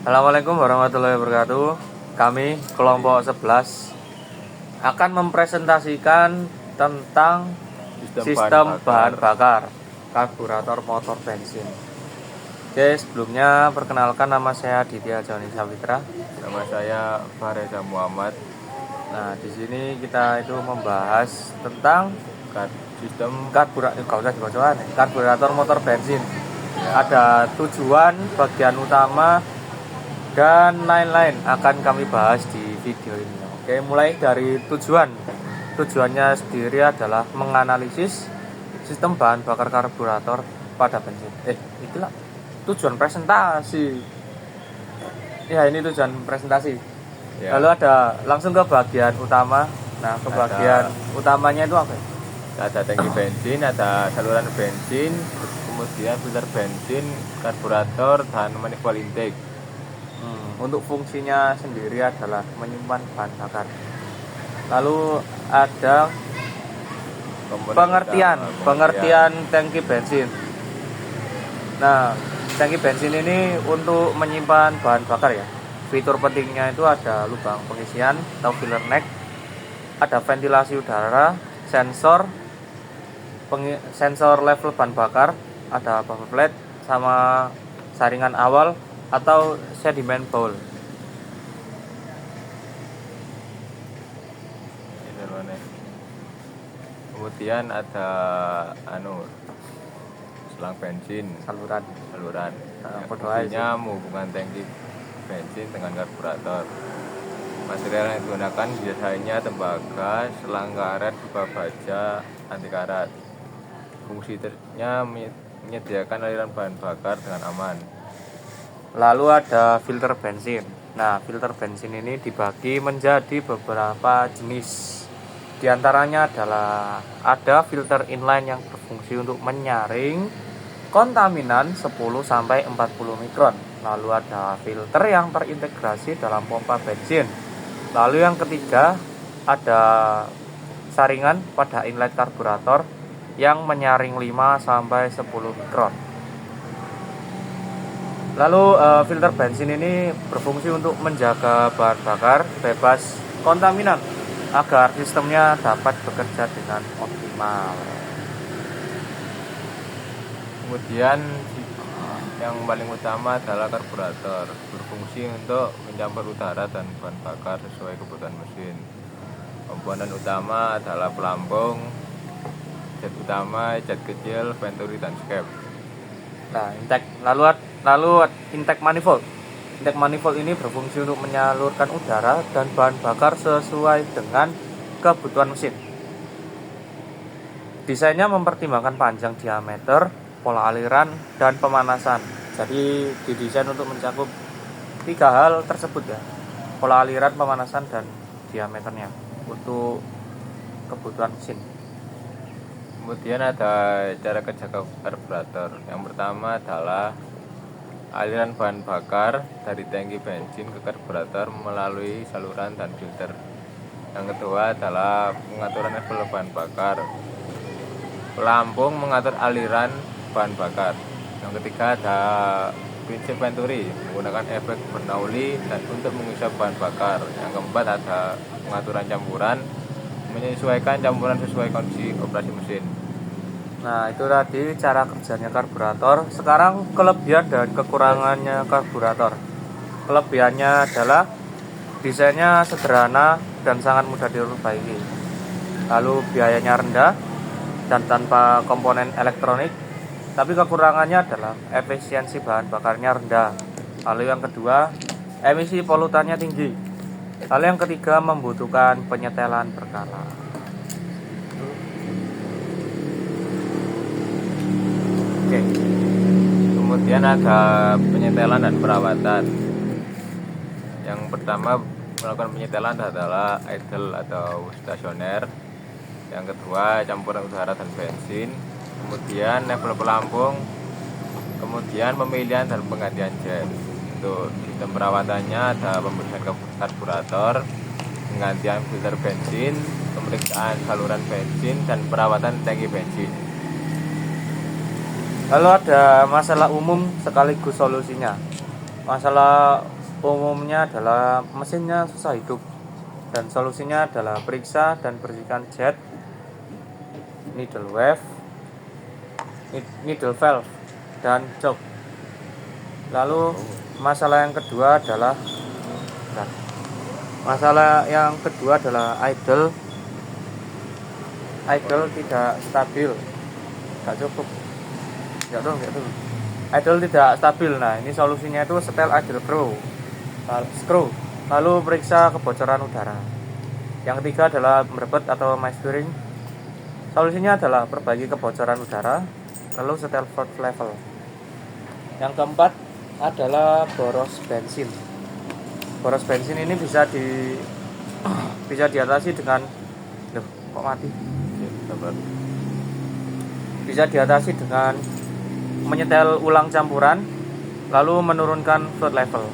Assalamualaikum warahmatullahi wabarakatuh. Kami kelompok 11 akan mempresentasikan tentang sistem bahan bakar karburator motor bensin. Oke, sebelumnya perkenalkan, nama saya Ditya Joni Safitra. Nama saya Fareza Muhammad. Nah, di sini kita itu membahas tentang Sistem karburator motor bensin. ya. Ada tujuan, bagian utama, dan lain-lain akan kami bahas di video ini. Oke, mulai dari tujuan. Tujuannya sendiri adalah menganalisis sistem bahan bakar karburator pada bensin. Itulah tujuan presentasi. Ya, ini tujuan presentasi. Ya. Lalu ada langsung ke bagian utama. Nah, ke bagian utamanya itu apa? Ada tangki bensin, ada saluran bensin, terus kemudian filter bensin, karburator, dan manifold intake. Untuk fungsinya sendiri adalah menyimpan bahan bakar. Lalu ada pengertian tangki bensin. Nah, tangki bensin ini untuk menyimpan bahan bakar ya. Fitur pentingnya itu ada lubang pengisian atau filler neck, ada ventilasi udara, sensor level bahan bakar, ada buffer plate sama saringan awal atau sediment bowl. Kemudian ada selang bensin, saluran. Fungsinya menghubungkan tangki bensin dengan karburator. Material yang digunakan biasanya tembaga, selang karet, pipa baja, anti karat. Fungsinya menyediakan aliran bahan bakar dengan aman. Lalu ada filter bensin. Nah, filter bensin ini dibagi menjadi beberapa jenis. Di antaranya adalah ada filter inline yang berfungsi untuk menyaring kontaminan 10-40 mikron. Lalu ada filter yang terintegrasi dalam pompa bensin. Lalu yang ketiga ada saringan pada inlet karburator yang menyaring 5-10 mikron. Lalu filter bensin ini berfungsi untuk menjaga bahan bakar bebas kontaminan agar sistemnya dapat bekerja dengan optimal. Kemudian yang paling utama adalah karburator, berfungsi untuk mencampur udara dan bahan bakar sesuai kebutuhan mesin. Komponen utama adalah pelampung, jet utama, jet kecil, venturi, dan skep. Nah, lalu intake manifold. Intake manifold ini berfungsi untuk menyalurkan udara dan bahan bakar sesuai dengan kebutuhan mesin. Desainnya mempertimbangkan panjang diameter, pola aliran, dan pemanasan. Jadi didesain untuk mencakup 3 hal tersebut ya. Pola aliran, pemanasan, dan diameternya untuk kebutuhan mesin. Kemudian ada cara kerja karburator. Yang pertama adalah aliran bahan bakar dari tangki bensin ke karburator melalui saluran dan filter. Yang kedua adalah pengaturan level bahan bakar. Pelampung mengatur aliran bahan bakar. Yang ketiga ada prinsip venturi menggunakan efek Bernoulli dan untuk menghisap bahan bakar. Yang keempat ada pengaturan campuran, menyesuaikan campuran sesuai kondisi operasi mesin. Nah, itu tadi cara kerjanya karburator. Sekarang kelebihan dan kekurangannya karburator. Kelebihannya adalah desainnya sederhana dan sangat mudah diperbaiki. Lalu biayanya rendah dan tanpa komponen elektronik. Tapi kekurangannya adalah efisiensi bahan bakarnya rendah. Lalu yang kedua, emisi polutannya tinggi. Lalu yang ketiga, membutuhkan penyetelan berkala. Oke. Kemudian ada penyetelan dan perawatan. Yang pertama melakukan penyetelan adalah idle atau stasioner. Yang kedua campuran udara dan bensin. Kemudian level pelampung. Kemudian pemilihan dan penggantian jet. Untuk sistem perawatannya ada pembersihan karburator, penggantian filter bensin, pemeriksaan saluran bensin, dan perawatan tangki bensin. Lalu ada masalah umum sekaligus solusinya. Masalah umumnya adalah mesinnya susah hidup, dan solusinya adalah periksa dan bersihkan jet, needle valve, dan jok. Lalu masalah yang kedua adalah idle tidak stabil, nggak cukup, nggak dulu. Idle tidak stabil. Nah, ini solusinya itu setel idle screw, lalu periksa kebocoran udara. Yang ketiga adalah merebet atau measuring. Solusinya adalah perbaiki kebocoran udara, lalu setel float level. Yang keempat adalah boros bensin. Boros bensin ini bisa diatasi dengan bisa diatasi dengan menyetel ulang campuran, lalu menurunkan float level.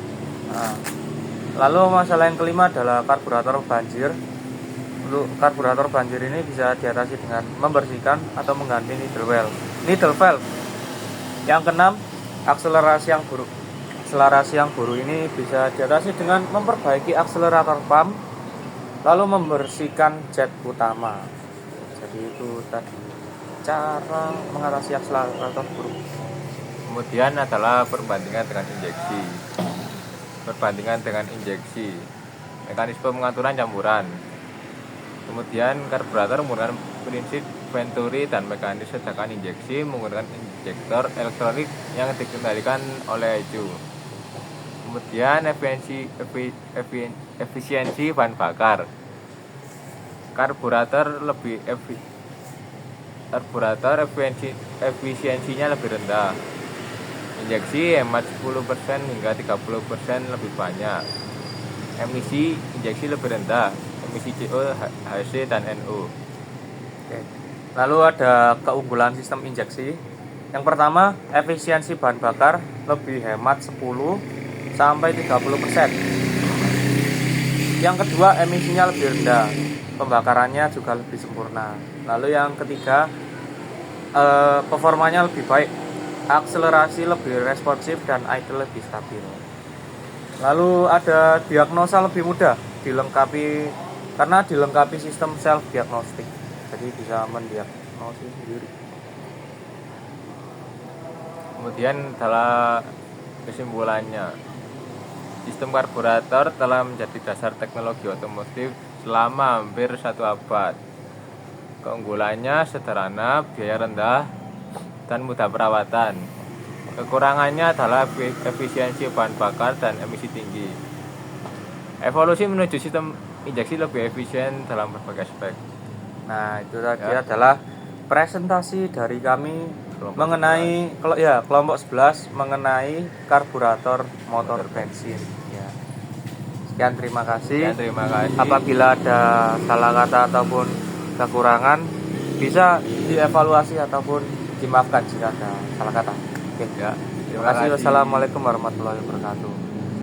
Nah, lalu masalah yang kelima adalah karburator banjir. Untuk karburator banjir ini bisa diatasi dengan membersihkan atau mengganti needle valve. Yang keenam, akselerasi yang buruk ini bisa diatasi dengan memperbaiki akselerator pump, lalu membersihkan jet utama. Jadi itu tadi cara mengatasi akselerator buruk. Kemudian adalah perbandingan dengan injeksi, mekanisme pengaturan campuran. Kemudian karburator menggunakan prinsip Venturi dan mekanisme ledakan injeksi menggunakan injektor elektronik yang dikendalikan oleh ECU. Kemudian efisiensi bahan bakar. Karburator efisiensinya lebih rendah. Injeksi hemat 10% hingga 30% lebih banyak. Emisi injeksi lebih rendah. Emisi CO, HC, dan NO. Oke. Lalu ada keunggulan sistem injeksi. Yang pertama, efisiensi bahan bakar lebih hemat 10 sampai 30%. Yang kedua, emisinya lebih rendah. Pembakarannya juga lebih sempurna. Lalu yang ketiga, performanya lebih baik. Akselerasi lebih responsif dan idle lebih stabil. Lalu ada diagnosa lebih mudah, karena dilengkapi sistem self diagnostic, jadi bisa mendiagnosis sendiri. Kemudian adalah kesimpulannya, sistem karburator telah menjadi dasar teknologi otomotif selama hampir 1 abad. Keunggulannya sederhana, biaya rendah, dan mudah perawatan. Kekurangannya adalah efisiensi bahan bakar dan emisi tinggi. Evolusi menuju sistem injeksi lebih efisien dalam berbagai aspek. Nah, itu tadi adalah presentasi dari kami mengenai kelompok 11 mengenai karburator motor bensin. Ya. Sekian terima kasih. Apabila ada salah kata ataupun kekurangan, bisa dievaluasi ataupun dimaafkan jika ada salah kata. Oke. Ya, Terima kasih. Wassalamualaikum warahmatullahi wabarakatuh.